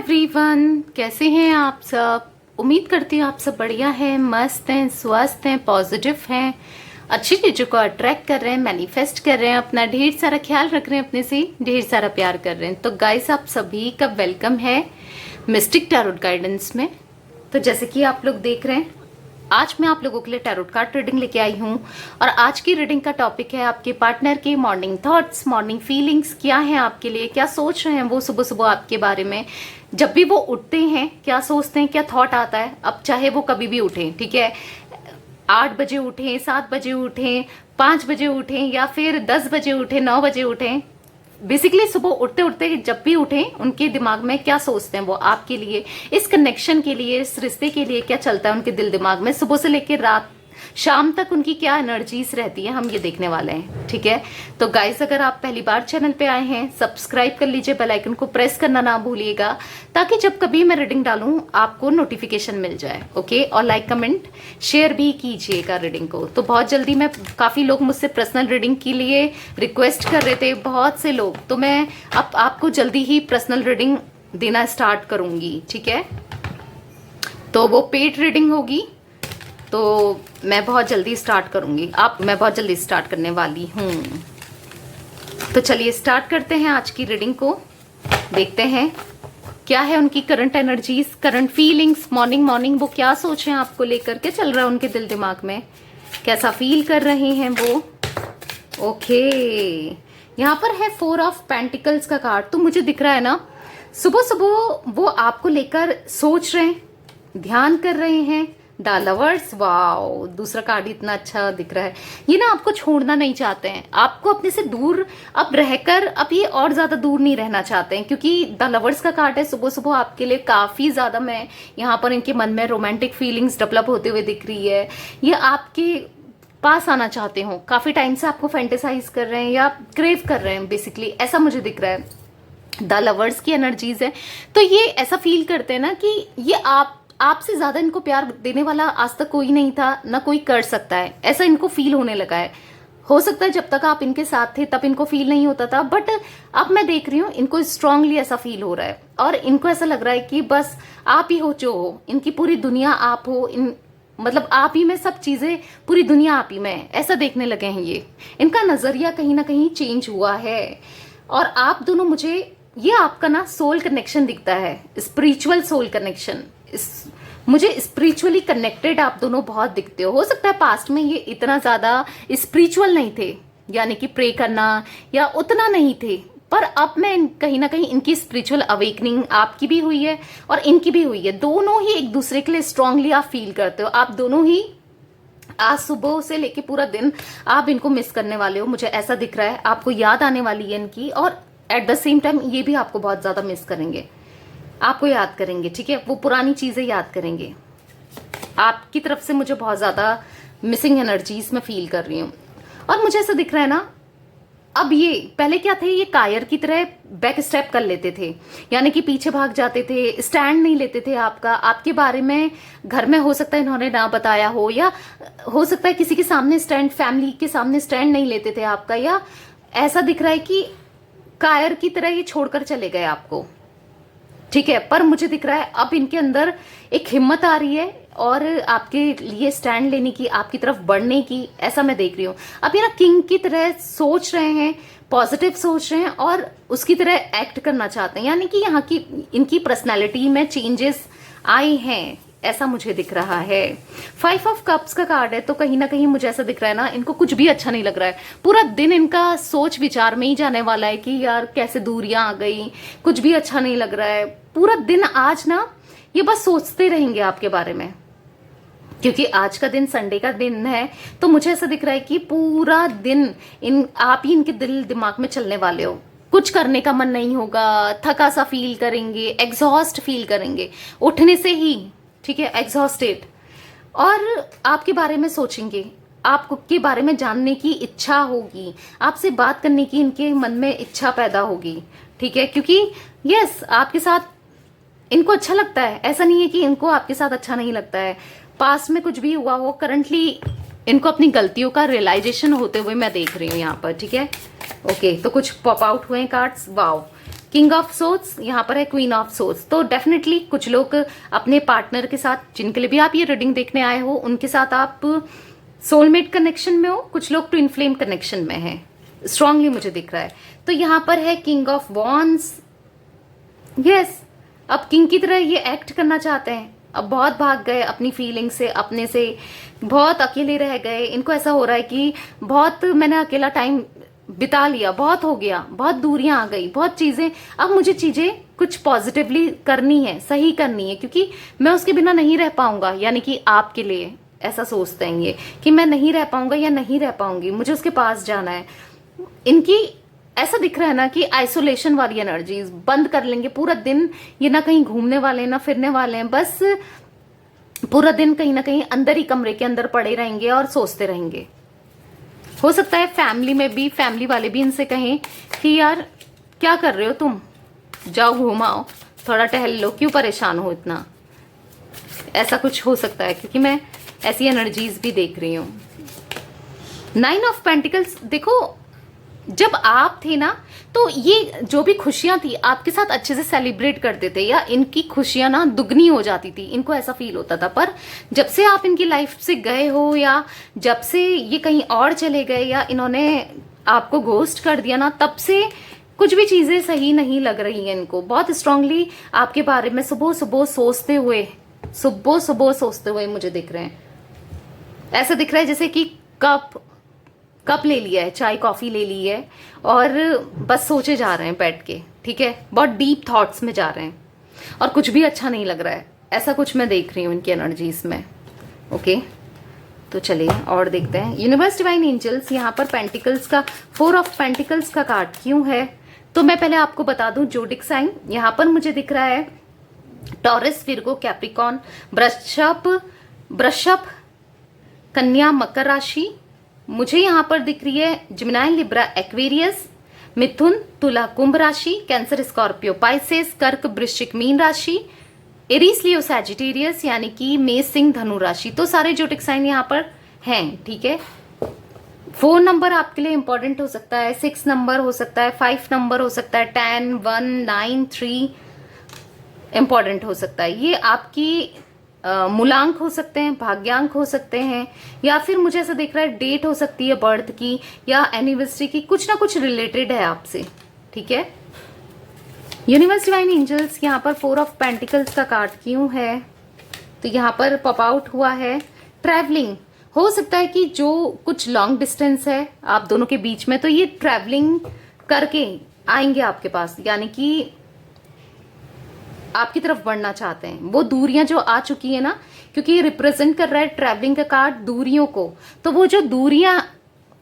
Everyone, कैसे हैं आप सब। उम्मीद करती हूँ आप सब बढ़िया हैं, मस्त हैं, स्वस्थ हैं, पॉजिटिव हैं, अच्छी चीज़ों को अट्रैक्ट कर रहे हैं, मैनिफेस्ट कर रहे हैं, अपना ढेर सारा ख्याल रख रहे हैं, अपने से ढेर सारा प्यार कर रहे हैं। तो गाइस, आप सभी का वेलकम है मिस्टिक टैरोट गाइडेंस में। तो जैसे कि आप लोग देख रहे हैं, आज मैं आप लोगों के लिए टैरोट कार्ड रीडिंग लेके आई हूँ और आज की रीडिंग का टॉपिक है आपके पार्टनर के मॉर्निंग थॉट्स, मॉर्निंग फीलिंग्स क्या हैं आपके लिए, क्या सोच रहे हैं वो सुबह सुबह आपके बारे में। जब भी वो उठते हैं क्या सोचते हैं, क्या थॉट आता है। अब चाहे वो कभी भी उठें, ठीक है, 8 बजे उठें, 7 बजे उठें, 5 बजे उठें या फिर 10 बजे उठें, 9 बजे उठें, बेसिकली सुबह उठते उठते जब भी उठें उनके दिमाग में क्या सोचते हैं वो आपके लिए, इस कनेक्शन के लिए, इस रिश्ते के लिए क्या चलता है उनके दिल दिमाग में, सुबह से लेकर रात शाम तक उनकी क्या एनर्जीज रहती है, हम ये देखने वाले हैं। ठीक है, तो गाइस, अगर आप पहली बार चैनल पे आए हैं, सब्सक्राइब कर लीजिए, बेल आइकन को प्रेस करना ना भूलिएगा ताकि जब कभी मैं रीडिंग डालूं आपको नोटिफिकेशन मिल जाए। ओके, और लाइक कमेंट शेयर भी कीजिएगा रीडिंग को। तो बहुत जल्दी मैं, काफ़ी लोग मुझसे पर्सनल रीडिंग के लिए रिक्वेस्ट कर रहे थे, बहुत से लोग, तो मैं अब आपको जल्दी ही पर्सनल रीडिंग देना स्टार्ट करूंगी। ठीक है, तो वो पेड रीडिंग होगी, तो मैं बहुत जल्दी स्टार्ट करूंगी, मैं बहुत जल्दी स्टार्ट करने वाली हूँ। तो चलिए स्टार्ट करते हैं आज की रीडिंग को। देखते हैं क्या है उनकी current energies, current feelings, morning वो क्या सोच रहे हैं आपको लेकर, के चल रहा है उनके दिल दिमाग में, कैसा फील कर रहे हैं वो। ओके, यहाँ पर है 4 ऑफ पेंटिकल्स का कार्ड। तो मुझे दिख रहा है ना, सुबह सुबह वो आपको लेकर सोच रहे हैं, ध्यान कर रहे हैं। द लवर्स, वाओ, दूसरा कार्ड इतना अच्छा दिख रहा है। ये ना आपको छोड़ना नहीं चाहते हैं, आपको अपने से दूर अब रहकर, अब ये और ज्यादा दूर नहीं रहना चाहते हैं, क्योंकि द लवर्स का कार्ड है। सुबह सुबह आपके लिए काफी ज्यादा, मैं यहाँ पर इनके मन में रोमांटिक फीलिंग्स डेवलप होते हुए दिख रही है। ये आपके पास आना चाहते हो, काफी टाइम से आपको फैंटेसाइज कर रहे हैं या क्रेव कर रहे हैं, बेसिकली ऐसा मुझे दिख रहा है। द लवर्स की एनर्जीज है, तो ये ऐसा फील करते हैं ना कि ये आपसे ज्यादा इनको प्यार देने वाला आज तक कोई नहीं था, ना कोई कर सकता है, ऐसा इनको फील होने लगा है। हो सकता है जब तक आप इनके साथ थे तब इनको फील नहीं होता था, बट अब मैं देख रही हूँ इनको स्ट्रांगली ऐसा फील हो रहा है और इनको ऐसा लग रहा है कि बस आप ही हो जो हो, इनकी पूरी दुनिया आप हो, मतलब आप ही में सब चीजें, पूरी दुनिया आप ही में, ऐसा देखने लगे हैं ये। इनका नजरिया कहीं ना कहीं चेंज हुआ है और आप दोनों, मुझे ये आपका ना सोल कनेक्शन दिखता है, स्पिरिचुअल सोल कनेक्शन। मुझे स्पिरिचुअली कनेक्टेड आप दोनों बहुत दिखते हो सकता है पास्ट में ये इतना ज्यादा स्पिरिचुअल नहीं थे, यानी कि प्रे करना या उतना नहीं थे, पर अब मैं कहीं ना कहीं इनकी स्पिरिचुअल अवेकनिंग आपकी भी हुई है और इनकी भी हुई है। दोनों ही एक दूसरे के लिए स्ट्रांगली आप फील करते हो। आप दोनों ही आज सुबह से लेके पूरा दिन आप इनको मिस करने वाले हो, मुझे ऐसा दिख रहा है। आपको याद आने वाली है इनकी और एट द सेम टाइम ये भी आपको बहुत ज्यादा मिस करेंगे, आपको याद करेंगे। ठीक है, वो पुरानी चीजें याद करेंगे। आपकी तरफ से मुझे बहुत ज्यादा मिसिंग एनर्जीज में फील कर रही हूँ और मुझे ऐसा दिख रहा है ना, अब ये पहले क्या थे, ये कायर की तरह बैक स्टेप कर लेते थे, यानी कि पीछे भाग जाते थे, स्टैंड नहीं लेते थे आपके बारे में। घर में हो सकता है इन्होंने ना बताया हो, या हो सकता है किसी के सामने स्टैंड, फैमिली के सामने स्टैंड नहीं लेते थे आपका, या ऐसा दिख रहा है कि कायर की तरह ये छोड़कर चले गए आपको। ठीक है, पर मुझे दिख रहा है अब इनके अंदर एक हिम्मत आ रही है और आपके लिए स्टैंड लेने की, आपकी तरफ बढ़ने की, ऐसा मैं देख रही हूँ। अब ये ना किंग की तरह सोच रहे हैं, पॉजिटिव सोच रहे हैं और उसकी तरह एक्ट करना चाहते हैं, यानी कि यहाँ की इनकी पर्सनैलिटी में चेंजेस आए हैं, ऐसा मुझे दिख रहा है। 5 ऑफ कप्स का कार्ड है, तो कहीं ना कहीं मुझे ऐसा दिख रहा है ना, इनको कुछ भी अच्छा नहीं लग रहा है। पूरा दिन इनका सोच विचार में ही जाने वाला है कि यार कैसे दूरियां आ गई, कुछ भी अच्छा नहीं लग रहा है। पूरा दिन आज ना ये बस सोचते रहेंगे आपके बारे में, क्योंकि आज का दिन संडे का दिन है। तो मुझे ऐसा दिख रहा है कि पूरा दिन आप ही इनके दिल दिमाग में चलने वाले हो। कुछ करने का मन नहीं होगा, थका सा फील करेंगे, एग्जॉस्ट फील करेंगे उठने से ही। ठीक है, एग्जॉस्टेड, और आपके बारे में सोचेंगे, आपके बारे में जानने की इच्छा होगी, आपसे बात करने की इनके मन में इच्छा पैदा होगी। ठीक है, क्योंकि यस, आपके साथ इनको अच्छा लगता है, ऐसा नहीं है कि इनको आपके साथ अच्छा नहीं लगता है। पास्ट में कुछ भी हुआ हो, करंटली इनको अपनी गलतियों का रियलाइजेशन होते हुए मैं देख रही हूँ यहाँ पर। ठीक है, ओके, तो कुछ पॉप आउट हुए cards, wow, king of swords, यहाँ पर है क्वीन ऑफ सोर्ड्स। तो डेफिनेटली कुछ लोग अपने पार्टनर के साथ, जिनके लिए भी आप ये रीडिंग देखने आए हो, उनके साथ आप सोलमेट कनेक्शन में हो, कुछ लोग ट्विन फ्लेम कनेक्शन में है, स्ट्रांगली मुझे दिख रहा है। तो यहाँ पर है किंग ऑफ वॉन्ड्स। यस, अब किंग की तरह ये एक्ट करना चाहते हैं। अब बहुत भाग गए अपनी फीलिंग से, अपने से बहुत अकेले रह गए। इनको ऐसा हो रहा है कि बहुत मैंने अकेला टाइम बिता लिया, बहुत हो गया, बहुत दूरियां आ गई, बहुत चीजें, अब मुझे चीजें कुछ पॉजिटिवली करनी है, सही करनी है, क्योंकि मैं उसके बिना नहीं रह पाऊंगा। यानी कि आपके लिए ऐसा सोचते हैं ये कि मैं नहीं रह पाऊंगा या नहीं रह पाऊंगी, मुझे उसके पास जाना है। इनकी ऐसा दिख रहा है ना कि आइसोलेशन वाली एनर्जीज बंद कर लेंगे पूरा दिन। ये ना कहीं घूमने वाले हैं ना फिरने वाले हैं, बस पूरा दिन कहीं ना कहीं अंदर ही कमरे के अंदर पड़े रहेंगे और सोचते रहेंगे। हो सकता है फैमिली में भी, फैमिली वाले भी इनसे कहें कि यार क्या कर रहे हो तुम, जाओ घुमाओ, थोड़ा टहल लो, क्यों परेशान हो इतना। ऐसा कुछ हो सकता है, क्योंकि मैं ऐसी एनर्जीज भी देख रही हूँ। 9 ऑफ पेंटिकल्स, देखो जब आप थे ना, तो ये जो भी खुशियां थी आपके साथ अच्छे से सेलिब्रेट करते थे, या इनकी खुशियां ना दुगनी हो जाती थी, इनको ऐसा फील होता था। पर जब से आप इनकी लाइफ से गए हो, या जब से ये कहीं और चले गए, या इन्होंने आपको घोस्ट कर दिया ना, तब से कुछ भी चीजें सही नहीं लग रही हैं इनको। बहुत स्ट्रांगली आपके बारे में सुबह सुबह सोचते हुए मुझे दिख रहे हैं। ऐसा दिख रहा है जैसे कि कप ले लिया है, चाय कॉफी ले ली है, और बस सोचे जा रहे हैं बैठ के, ठीक है, बहुत डीप थॉट्स में जा रहे हैं, और कुछ भी अच्छा नहीं लग रहा है। ऐसा कुछ मैं देख रही हूँ इनकी एनर्जीज में। ओके, तो चलिए और देखते हैं। यूनिवर्स डिवाइन एंजल्स, यहाँ पर पेंटिकल्स का 4 ऑफ पेंटिकल्स का कार्ड क्यों है। तो मैं पहले आपको बता दूं जोडिक साइन, यहाँ पर मुझे दिख रहा है टॉरस, विर्गो, कैप्रिकॉन, वृषभ, कन्या, मकर राशि। मुझे यहाँ पर दिख रही है जिमिनाई, लिब्रा, एक्वेरियस, मिथुन, तुला, कुंभ राशि, कैंसर, स्कॉर्पियो, पाइसेस, कर्क, वृश्चिक, मीन राशि, एरीज, लियो, सैजिटेरियस यानी कि मेष, सिंह, धनु राशि। तो सारे जोडिक साइन यहाँ पर हैं, ठीक है। 4 नंबर आपके लिए इंपॉर्टेंट हो सकता है, 6 नंबर हो सकता है, 5 नंबर हो सकता है, 10, 1, 9, 3 इंपॉर्टेंट हो सकता है। ये आपकी मूलांक हो सकते हैं, भाग्यांक हो सकते हैं, या फिर मुझे ऐसा दिख रहा है डेट हो सकती है बर्थ की या एनिवर्सरी की, कुछ ना कुछ रिलेटेड है आपसे, ठीक है। यूनिवर्स डिवाइन एंजल्स, यहाँ पर 4 ऑफ पेंटिकल्स का कार्ड क्यों है। तो यहाँ पर पॉप आउट हुआ है ट्रैवलिंग। हो सकता है कि जो कुछ लॉन्ग डिस्टेंस है आप दोनों के बीच में, तो ये ट्रैवलिंग करके आएंगे आपके पास, यानी कि आपकी तरफ बढ़ना चाहते हैं। वो दूरियां जो आ चुकी है ना, क्योंकि ये रिप्रेजेंट कर रहा है ट्रैवलिंग का कार्ड दूरियों को, तो वो जो दूरियां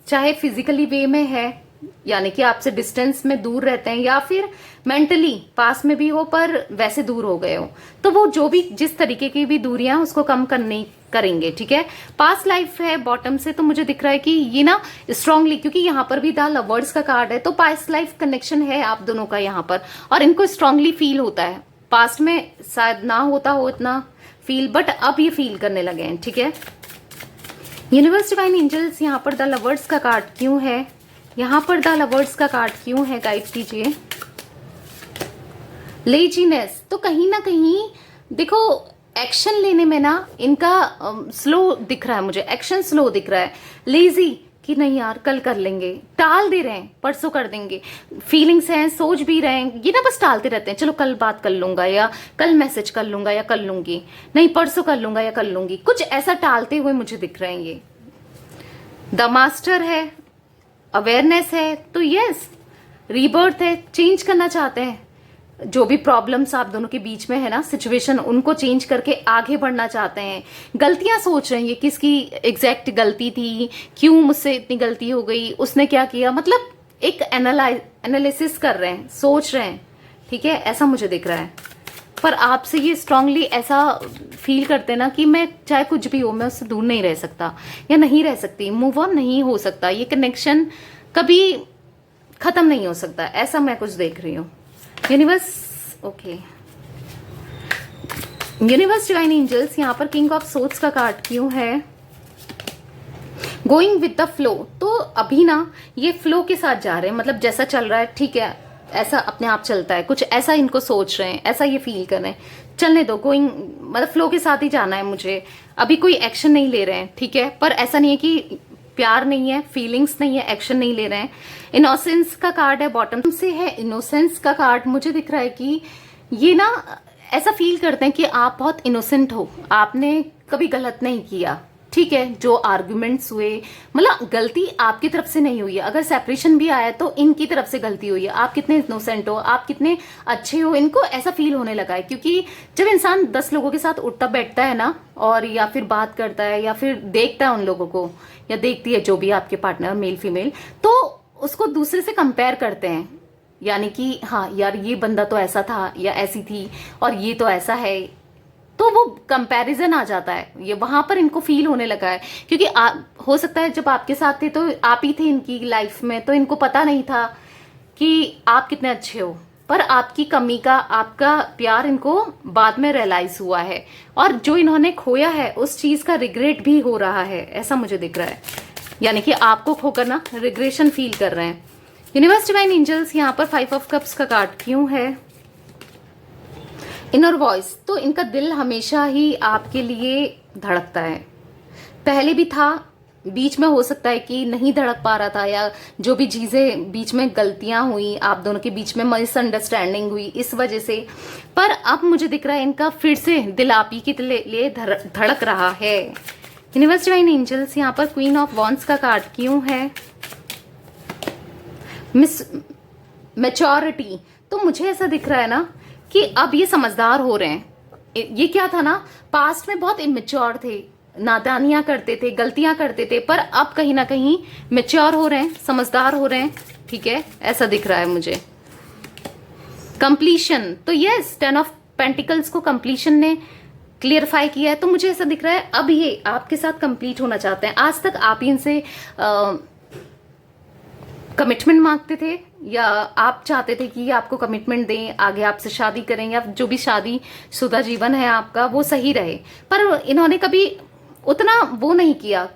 चाहे फिजिकली वे में है, यानी कि आपसे डिस्टेंस में दूर रहते हैं, या फिर मेंटली पास में भी हो पर वैसे दूर हो गए हो, तो वो जो भी जिस तरीके की भी दूरियां उसको कम करने करेंगे, ठीक है। पास्ट लाइफ है बॉटम से, तो मुझे दिख रहा है कि ये ना स्ट्रांगली, क्योंकि यहाँ पर भी द लवर्स का कार्ड है, तो पास्ट लाइफ कनेक्शन है आप दोनों का यहाँ पर, और इनको स्ट्रांगली फील होता है। पास्ट में शायद ना होता हो इतना फील, बट अब ये फील करने लगे हैं, ठीक है। यूनिवर्स डिवाइन एंजल्स, यहाँ पर द लवर्स का कार्ड क्यों है, यहाँ पर द लवर्स का कार्ड क्यों है, गाइड कीजिए। लेजीनेस, तो कहीं ना कहीं देखो एक्शन लेने में ना इनका स्लो दिख रहा है, मुझे एक्शन स्लो दिख रहा है। लेजी कि नहीं यार कल कर लेंगे, टाल दे रहे हैं, परसों कर देंगे, फीलिंग्स हैं, सोच भी रहे हैं, ये ना बस टालते रहते हैं, चलो कल बात कर लूंगा, या कल मैसेज कर लूंगा, या कर लूंगी, नहीं परसों कर लूंगा या कर लूंगी, कुछ ऐसा टालते हुए मुझे दिख रहे हैं ये। द मास्टर है, अवेयरनेस है, तो यस रीबर्थ है, चेंज करना चाहते हैं। जो भी प्रॉब्लम्स आप दोनों के बीच में है ना, सिचुएशन, उनको चेंज करके आगे बढ़ना चाहते हैं। गलतियां सोच रहे हैं, ये किसकी एग्जैक्ट गलती थी, क्यों मुझसे इतनी गलती हो गई, उसने क्या किया, मतलब एक एनालिसिस कर रहे हैं, सोच रहे हैं, ठीक है, ऐसा मुझे दिख रहा है। पर आपसे ये स्ट्रांगली ऐसा फील करते हैं ना कि मैं चाहे कुछ भी हो, मैं उससे दूर नहीं रह सकता या नहीं रह सकती, मूव ऑन नहीं हो सकता, ये कनेक्शन कभी खत्म नहीं हो सकता, ऐसा मैं कुछ देख रही हूँ। Universe, okay, universe divine angels, यहाँ पर किंग ऑफ सोर्ड्स का कार्ड क्यों है। गोइंग विद द फ्लो, तो अभी ना ये फ्लो के साथ जा रहे हैं, मतलब जैसा चल रहा है ठीक है, ऐसा अपने आप चलता है, कुछ ऐसा इनको सोच रहे हैं, ऐसा ये फील कर रहे हैं, चलने दो, गोइंग मतलब फ्लो के साथ ही जाना है मुझे, अभी कोई एक्शन नहीं ले रहे हैं, ठीक है। पर ऐसा नहीं है कि प्यार नहीं है, फीलिंग्स नहीं है, एक्शन नहीं ले रहे हैं। इनोसेंस का कार्ड है, बॉटम से है इनोसेंस का कार्ड। मुझे दिख रहा है कि ये ना ऐसा फील करते हैं कि आप बहुत इनोसेंट हो, आपने कभी गलत नहीं किया, ठीक है। जो आर्गुमेंट्स हुए मतलब गलती आपकी तरफ से नहीं हुई है, अगर सेपरेशन भी आया तो इनकी तरफ से गलती हुई है। आप कितने इनोसेंट हो, आप कितने अच्छे हो, इनको ऐसा फील होने लगा है। क्योंकि जब इंसान 10 लोगों के साथ उठता बैठता है ना, और या फिर बात करता है या फिर देखता है उन लोगों को, या देखती है जो भी आपके पार्टनर मेल फीमेल, तो उसको दूसरे से कंपेयर करते हैं। यानी कि हाँ यार ये बंदा तो ऐसा था या ऐसी थी और ये तो ऐसा है, तो वो कंपैरिजन आ जाता है, ये वहां पर इनको फील होने लगा है। क्योंकि हो सकता है जब आपके साथ थे तो आप ही थे इनकी लाइफ में, तो इनको पता नहीं था कि आप कितने अच्छे हो, पर आपकी कमी का, आपका प्यार इनको बाद में रियलाइज हुआ है, और जो इन्होंने खोया है उस चीज का रिग्रेट भी हो रहा है, ऐसा मुझे दिख रहा है। यानी कि आपको खोकर ना रिग्रेशन फील कर रहे हैं। यूनिवर्स डिवाइन एंजल्स यहाँ पर 5 ऑफ कप्स का कार्ड क्यों है? इनर वॉइस, तो इनका दिल हमेशा ही आपके लिए धड़कता है, पहले भी था, बीच में हो सकता है कि नहीं धड़क पा रहा था, या जो भी चीजें बीच में गलतियां हुई, आप दोनों के बीच में मिसअंडरस्टैंडिंग हुई इस वजह से, पर अब मुझे दिख रहा है इनका फिर से दिल आप ही के लिए धड़क रहा है। यूनिवर्स डिवाइन एंजल्स यहाँ पर क्वीन ऑफ वॉन्ड्स का कार्ड क्यों है? मैच्योरिटी, तो मुझे ऐसा दिख रहा है ना कि अब ये समझदार हो रहे हैं। ये क्या था ना, पास्ट में बहुत इमेच्योर थे, नादानियां करते थे, गलतियां करते थे, पर अब कहीं ना कहीं मैच्योर हो रहे हैं, समझदार हो रहे हैं, ठीक है, ऐसा दिख रहा है मुझे। कंप्लीशन, तो यस 10 ऑफ पेंटिकल्स को कंप्लीशन ने क्लियरफाई किया है, तो मुझे ऐसा दिख रहा है अब ये आपके साथ कंप्लीट होना चाहते हैं। आज तक आप इनसे कमिटमेंट मांगते थे, या आप चाहते थे कि आपको कमिटमेंट दें, आगे आपसे शादी करें, या जो भी शादीशुदा जीवन है आपका वो सही रहे, पर इन्होंने कभी उतना वो नहीं किया,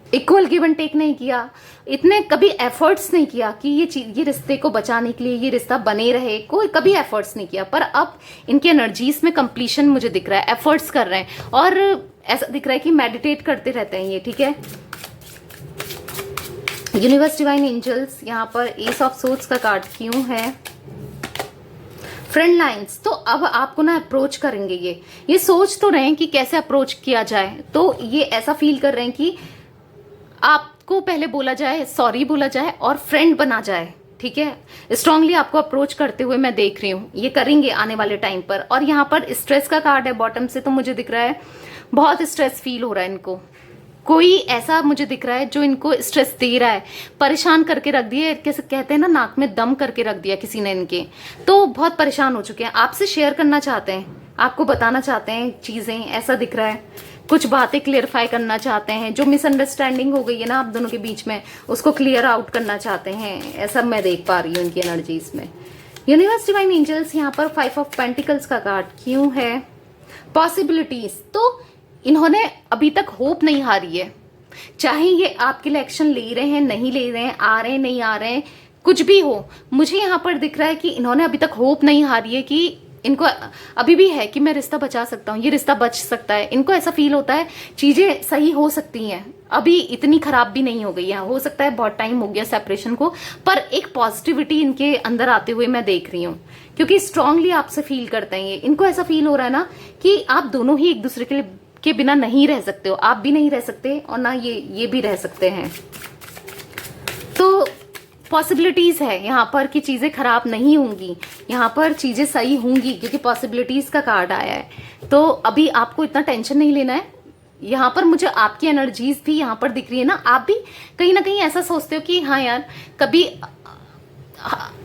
इक्वल गिव एंड टेक नहीं किया, इतने कभी एफर्ट्स नहीं किया कि ये रिश्ते को बचाने के लिए, ये रिश्ता बने रहे, कोई कभी एफर्ट्स नहीं किया। पर अब इनके एनर्जीज में कंप्लीशन मुझे दिख रहा है, एफर्ट्स कर रहे हैं, और ऐसा दिख रहा है कि मेडिटेट करते रहते हैं ये, ठीक है। यूनिवर्स डिवाइन एंजल्स यहाँ पर एस ऑफ सोर्ड्स का कार्ड क्यों है? फ्रेंड लाइन्स, तो अब आपको ना अप्रोच करेंगे, ये सोच तो रहे हैं कि कैसे अप्रोच किया जाए, तो ये ऐसा फील कर रहे हैं कि आपको पहले बोला जाए, सॉरी बोला जाए और फ्रेंड बना जाए, ठीक है। स्ट्रांगली आपको अप्रोच करते हुए मैं देख रही हूँ, ये करेंगे आने वाले टाइम पर। और यहाँ पर स्ट्रेस का कार्ड है बॉटम से, तो मुझे दिख रहा है बहुत स्ट्रेस फील हो रहा है इनको, कोई ऐसा मुझे दिख रहा है जो इनको स्ट्रेस दे रहा है, परेशान करके रख दिया, कैसे कहते हैं ना, नाक में दम करके रख दिया किसी ने इनके, तो बहुत परेशान हो चुके हैं, आपसे शेयर करना चाहते हैं, आपको बताना चाहते हैं चीजें, ऐसा दिख रहा है, कुछ बातें क्लियरफाई करना चाहते हैं, जो मिसअंडरस्टैंडिंग हो गई है ना आप दोनों के बीच में, उसको क्लियर आउट करना चाहते हैं, ऐसा मैं देख पा रही हूँ इनकी एनर्जीज में। यूनिवर्स डिवाइन एंजल्स यहाँ पर 5 ऑफ पेंटिकल्स का कार्ड क्यों है? पॉसिबिलिटीज, तो इन्होंने अभी तक होप नहीं हारी है, चाहे ये आपके लिए एक्शन ले रहे हैं, नहीं ले रहे हैं, आ रहे हैं, नहीं आ रहे हैं, कुछ भी हो, मुझे यहाँ पर दिख रहा है कि इन्होंने अभी तक होप नहीं हारी है, कि इनको अभी भी है कि मैं रिश्ता बचा सकता हूँ, ये रिश्ता बच सकता है, इनको ऐसा फील होता है चीजें सही हो सकती हैं, अभी इतनी खराब भी नहीं हो गई है, हो सकता है बहुत टाइम हो गया सेपरेशन को, पर एक पॉजिटिविटी इनके अंदर आते हुए मैं देख रही हूँ, क्योंकि स्ट्रांगली आपसे फील करते हैं ये, इनको ऐसा फील हो रहा है ना कि आप दोनों ही एक दूसरे के बिना नहीं रह सकते हो, आप भी नहीं रह सकते और ना ये भी रह सकते हैं, तो पॉसिबिलिटीज है यहाँ पर कि चीजें खराब नहीं होंगी, यहाँ पर चीजें सही होंगी, क्योंकि पॉसिबिलिटीज का कार्ड आया है। तो अभी आपको इतना टेंशन नहीं लेना है, यहाँ पर मुझे आपकी एनर्जीज भी यहाँ पर दिख रही है ना, आप भी कहीं ना कहीं ऐसा सोचते हो कि हाँ यार कभी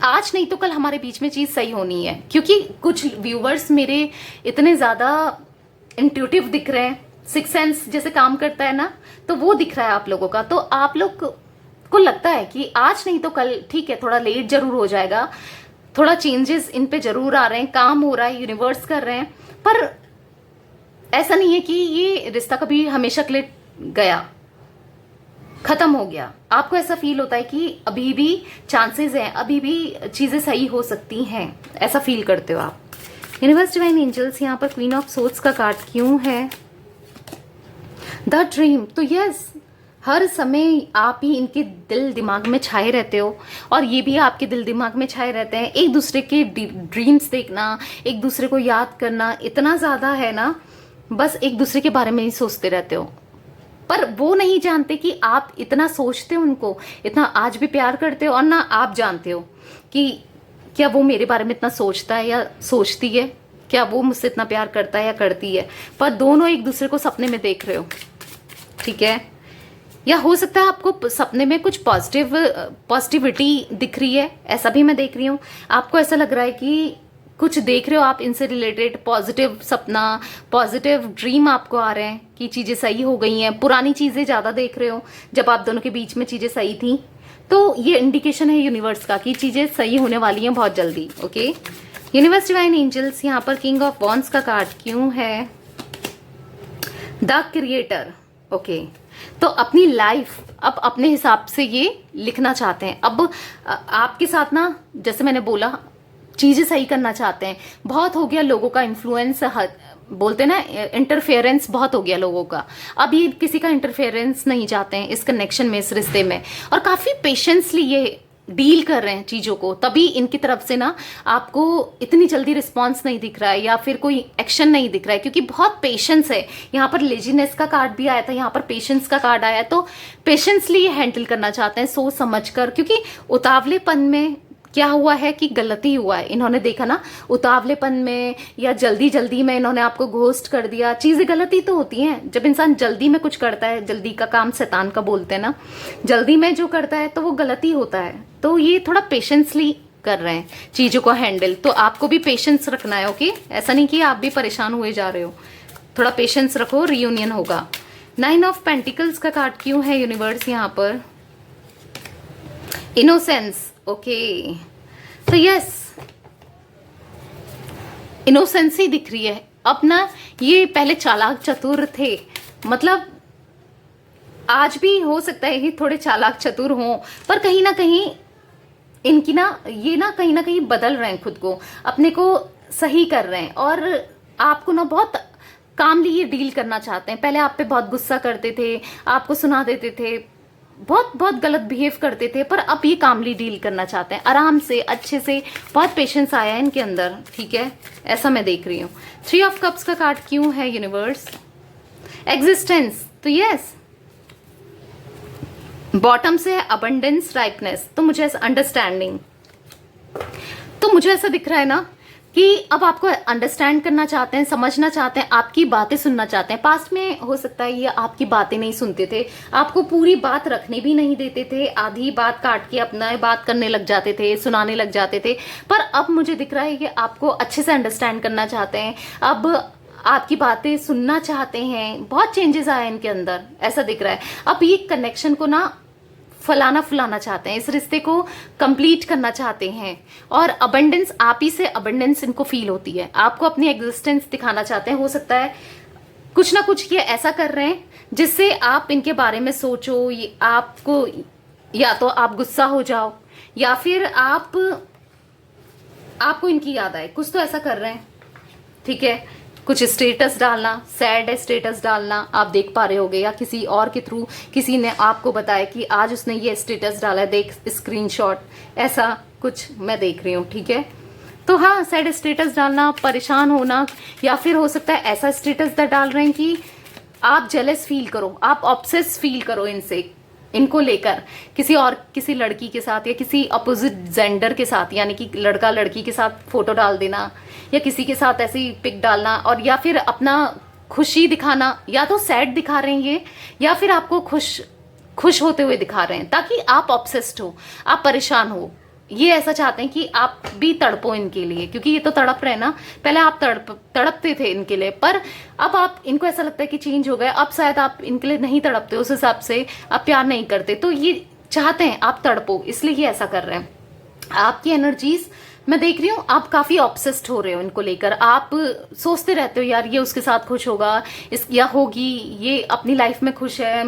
आज नहीं तो कल हमारे बीच में चीज सही होनी है, क्योंकि कुछ व्यूवर्स मेरे इतने ज्यादा इंट्यूटिव दिख रहे हैं, सिक्स सेंस जैसे काम करता है ना, तो वो दिख रहा है आप लोगों का, तो आप लोग को लगता है कि आज नहीं तो कल, ठीक है थोड़ा लेट जरूर हो जाएगा, थोड़ा चेंजेस इन पे जरूर आ रहे हैं, काम हो रहा है, यूनिवर्स कर रहे हैं, पर ऐसा नहीं है कि ये रिश्ता कभी हमेशा के लिए गया, खत्म हो गया। आपको ऐसा फील होता है कि अभी भी चांसेस हैं, अभी भी चीजें सही हो सकती हैं, ऐसा फील करते हो आप। यूनिवर्स, डिवाइन एंजल्स, यहाँ पर क्वीन ऑफ सोर्ड्स का कार्ड क्यों है? The dream. तो यस, हर समय आप ही इनके दिल दिमाग में छाए रहते हो और ये भी आपके दिल दिमाग में छाए रहते हैं। एक दूसरे के ड्रीम्स देखना, एक दूसरे को याद करना इतना ज़्यादा है ना, बस एक दूसरे के बारे में ही सोचते रहते हो। पर वो नहीं जानते कि आप इतना सोचते हो उनको, इतना आज भी प्यार करते हो, और ना आप जानते हो कि क्या वो मेरे बारे में इतना सोचता है या सोचती है, क्या वो मुझसे इतना प्यार करता है या करती है। पर दोनों एक दूसरे को सपने में देख रहे हो, ठीक है। या हो सकता है आपको सपने में कुछ पॉजिटिविटी दिख रही है, ऐसा भी मैं देख रही हूँ। आपको ऐसा लग रहा है कि कुछ देख रहे हो आप इनसे रिलेटेड, पॉजिटिव सपना, पॉजिटिव ड्रीम आपको आ रहे हैं कि चीज़ें सही हो गई हैं। पुरानी चीज़ें ज़्यादा देख रहे हो, जब आप दोनों के बीच में चीज़ें सही थी, तो ये इंडिकेशन है यूनिवर्स का कि चीज़ें सही होने वाली हैं बहुत जल्दी। ओके, यूनिवर्स, डिवाइन एंजल्स, यहाँ पर किंग ऑफ वॉन्ड्स का कार्ड क्यों है? The creator. ओके, तो अपनी लाइफ अब अपने हिसाब से ये लिखना चाहते हैं। अब आपके साथ ना, जैसे मैंने बोला, चीजें सही करना चाहते हैं। बहुत हो गया लोगों का इन्फ्लुएंस, बोलते ना इंटरफेरेंस बहुत हो गया लोगों का। अब ये किसी का इंटरफेरेंस नहीं चाहते हैं इस कनेक्शन में, इस रिश्ते में, और काफी पेशेंसली ये डील कर रहे हैं चीजों को। तभी इनकी तरफ से ना आपको इतनी जल्दी रिस्पांस नहीं दिख रहा है या फिर कोई एक्शन नहीं दिख रहा है, क्योंकि बहुत पेशेंस है। यहाँ पर लेजीनेस का कार्ड भी आया था, यहाँ पर पेशेंस का कार्ड आया, तो पेशेंसली ये हैंडल करना चाहते हैं, सोच समझ कर। क्योंकि उतावलेपन में क्या हुआ है कि गलती हुआ है, इन्होंने देखा ना, उतावलेपन में या जल्दी जल्दी में इन्होंने आपको घोस्ट कर दिया। चीजें गलती तो होती हैं, जब इंसान जल्दी में कुछ करता है, जल्दी का काम शैतान का बोलते हैं ना, जल्दी में जो करता है तो वो गलती होता है। तो ये थोड़ा पेशेंसली कर रहे हैं चीजों को हैंडल, तो आपको भी पेशेंस रखना है। ओके, ऐसा नहीं कि आप भी परेशान हुए जा रहे हो, थोड़ा पेशेंस रखो, रियूनियन होगा। 9 ऑफ पेंटिकल्स का कार्ड क्यों है यूनिवर्स? यहाँ पर इनोसेंस। ओके, तो यस, इनोसेंसी दिख रही है। अब ना ये पहले चालाक चतुर थे, मतलब आज भी हो सकता है कि थोड़े चालाक चतुर हों, पर कहीं ना कहीं इनकी ना ये ना कहीं बदल रहे हैं, खुद को, अपने को सही कर रहे हैं, और आपको ना बहुत कामली ये डील करना चाहते हैं। पहले आप पे बहुत गुस्सा करते थे, आपको सुना देते थे, बहुत बहुत गलत बिहेव करते थे, पर अब ये कामली डील करना चाहते हैं, आराम से, अच्छे से। बहुत पेशेंस आया है इनके अंदर, ठीक है, ऐसा मैं देख रही हूँ। 3 ऑफ कप्स का कार्ड क्यों है यूनिवर्स? एग्जिस्टेंस। तो यस, बॉटम से है अबंडेंस, राइपनेस, तो मुझे ऐसा अंडरस्टैंडिंग, तो मुझे ऐसा दिख रहा है ना कि अब आपको अंडरस्टैंड करना चाहते हैं, समझना चाहते हैं, आपकी बातें सुनना चाहते हैं। पास्ट में हो सकता है ये आपकी बातें नहीं सुनते थे, आपको पूरी बात रखने भी नहीं देते थे, आधी बात काट के अपना बात करने लग जाते थे, सुनाने लग जाते थे। पर अब मुझे दिख रहा है कि आपको अच्छे से अंडरस्टैंड करना चाहते हैं, अब आपकी बातें सुनना चाहते हैं। बहुत चेंजेस आए इनके अंदर, ऐसा दिख रहा है। अब ये कनेक्शन को ना फलाना फुलाना चाहते हैं, इस रिश्ते को कंप्लीट करना चाहते हैं, और अबंडेंस, आप ही से अबंडेंस इनको फील होती है, आपको अपनी एग्जिस्टेंस दिखाना चाहते हैं। हो सकता है कुछ ना कुछ ये ऐसा कर रहे हैं जिससे आप इनके बारे में सोचो, आपको या तो आप गुस्सा हो जाओ या फिर आपको इनकी याद आए, कुछ तो ऐसा कर रहे हैं, ठीक है। कुछ स्टेटस डालना, सैड स्टेटस डालना, आप देख पा रहे होगे, या किसी और के थ्रू किसी ने आपको बताया कि आज उसने ये स्टेटस डाला है, देख स्क्रीनशॉट, ऐसा कुछ मैं देख रही हूँ, ठीक है। तो हाँ, सैड स्टेटस डालना, परेशान होना, या फिर हो सकता है ऐसा स्टेटस डाल रहे हैं कि आप जेलस फील करो, आप ऑब्सेस फील करो इनसे, इनको लेकर, किसी लड़की के साथ या किसी अपोजिट जेंडर के साथ, यानी कि लड़का लड़की के साथ फोटो डाल देना, या किसी के साथ ऐसी पिक डालना, और या फिर अपना खुशी दिखाना, या तो सैड दिखा रहे हैं ये, या फिर आपको खुश होते हुए दिखा रहे हैं, ताकि आप ऑब्सेस्ड हो, आप परेशान हो। ये ऐसा चाहते हैं कि आप भी तड़पो इनके लिए, क्योंकि ये तो तड़प रहे ना, पहले आप तड़पते थे इनके लिए, पर अब आप इनको ऐसा लगता है कि चेंज हो गए, अब शायद आप इनके लिए नहीं तड़पते, उस हिसाब से आप प्यार नहीं करते, तो ये चाहते हैं आप तड़पो, इसलिए ये ऐसा कर रहे हैं। आपकी एनर्जीज मैं देख रही हूँ, आप काफी ऑब्सेस्ड हो रहे हो इनको लेकर, आप सोचते रहते हो यार ये उसके साथ खुश होगा, या होगी, ये अपनी लाइफ में खुश है,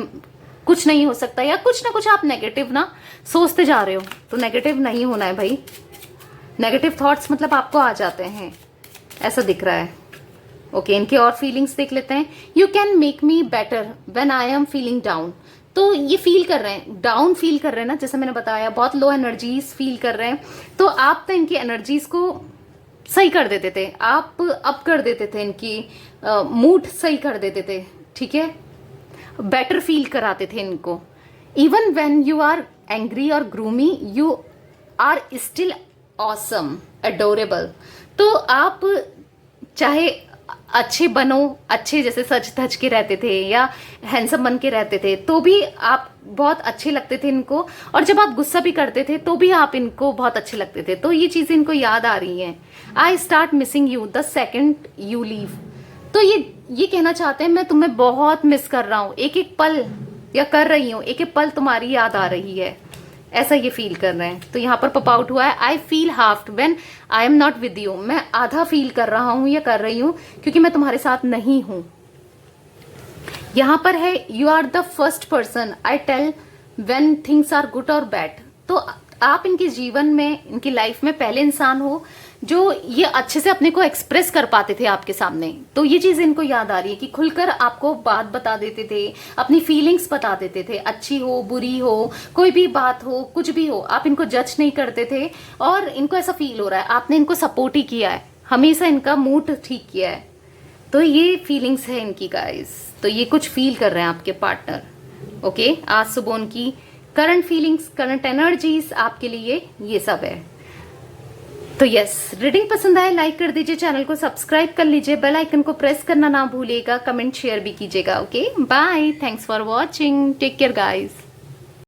कुछ नहीं हो सकता, या कुछ ना कुछ आप नेगेटिव ना सोचते जा रहे हो। तो नेगेटिव नहीं होना है भाई, नेगेटिव थॉट्स मतलब आपको आ जाते हैं, ऐसा दिख रहा है। ओके, इनके और फीलिंग्स देख लेते हैं। You can make me better when I am feeling down. तो ये फील कर रहे हैं, डाउन फील कर रहे हैं ना, जैसे मैंने बताया बहुत लो एनर्जीज फील कर रहे हैं। तो आप तो इनकी एनर्जीज को सही कर देते थे, आप अप कर देते थे, इनकी मूड सही कर देते थे, ठीक है, बेटर फील कराते थे इनको। Even when you are angry और gloomy you are still awesome adorable. तो आप चाहे अच्छे बनो, अच्छे जैसे सज धज के रहते थे या हैंडसम बन के रहते थे, तो भी आप बहुत अच्छे लगते थे इनको। और जब आप गुस्सा भी करते थे तो भी आप इनको बहुत अच्छे लगते थे। तो ये चीजें इनको याद आ रही हैं। I start missing you the second you leave. तो ये कहना चाहते हैं मैं तुम्हें बहुत मिस कर रहा हूं, एक एक पल, या कर रही हूं, एक एक पल तुम्हारी याद आ रही है, ऐसा ये फील कर रहे हैं। तो यहाँ पर पॉप आउट हुआ है I feel halved when I am not with you. मैं आधा फील कर रहा हूं या कर रही हूं क्योंकि मैं तुम्हारे साथ नहीं हूं। यहाँ पर है you are the first person I tell when things are good और बैड। तो आप इनके जीवन में, इनकी लाइफ में पहले इंसान हो जो ये अच्छे से अपने को एक्सप्रेस कर पाते थे आपके सामने। तो ये चीज इनको याद आ रही है कि खुलकर आपको बात बता देते थे, अपनी फीलिंग्स बता देते थे, अच्छी हो बुरी हो, कोई भी बात हो, कुछ भी हो, आप इनको जज नहीं करते थे। और इनको ऐसा फील हो रहा है आपने इनको सपोर्ट ही किया है, हमेशा इनका मूड ठीक किया है। तो ये फीलिंग्स है इनकी गाइस। तो ये कुछ फील कर रहे हैं आपके पार्टनर। ओके, आज सुबह उनकी करंट फीलिंग्स, करंट एनर्जीज आपके लिए ये सब है। तो यस, रीडिंग पसंद आए लाइक कर दीजिए, चैनल को सब्सक्राइब कर लीजिए, बेल आइकन को प्रेस करना ना भूलिएगा, कमेंट शेयर भी कीजिएगा। Okay, bye, thanks for watching, take care guys.